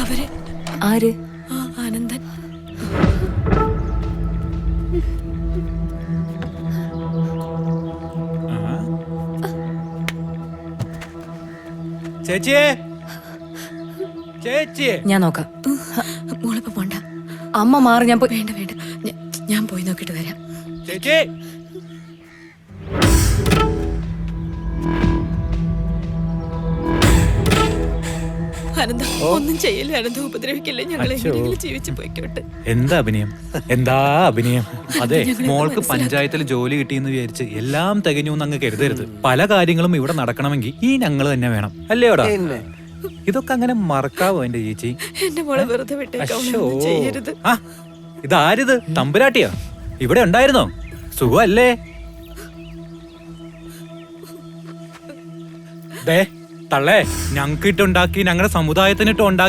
അവര്. ആര്? ആനന്ദൻ. ചേച്ചിയെ, ചേച്ചിയെ, ഞാൻ നോക്കാം. മോളിപ്പോ പോണ്ട. അമ്മ മാറി. ഞാൻ വേണ്ട വേണ്ട, ഞാൻ പോയി നോക്കിട്ട് വരാം. ചേച്ചി. അനന്ത, ഒന്നും ചെയ്യില്ല. അനന്ത ഉപദ്രവിക്കില്ല. ഞങ്ങൾ എങ്ങനെയെങ്കിലും ജീവിച്ചു പോയിക്കോട്ടെ. എന്താ അഭിനയം, എന്താ അഭിനയം. അതെ, മോൾക്ക് പഞ്ചായത്തിൽ ജോലി കിട്ടിയെന്ന് വിചാരിച്ച് എല്ലാം തികഞ്ഞു അങ്ങ് കരുതരുത്. പല കാര്യങ്ങളും ഇവിടെ നടക്കണമെങ്കിൽ ഈ ഞങ്ങള് തന്നെ വേണം, അല്ലേടാ? ഇതൊക്കെ അങ്ങനെ മറക്കാവോ എന്റെ ചേച്ചി? എന്റെ മോളെ വെറുതെ വിട്ടേക്കാവൊന്നും ചെയ്യരുത്. ആ, ഇതാരിത്? തമ്പുരാട്ടിയാ? ഇവിടെ ഉണ്ടായിരുന്നോ? സുഖമല്ലേ? ദേ തള്ളേ, ഞങ്ങൾക്കിട്ടുണ്ടാക്കി, ഞങ്ങളുടെ സമുദായത്തിനിട്ടുണ്ടാക്കി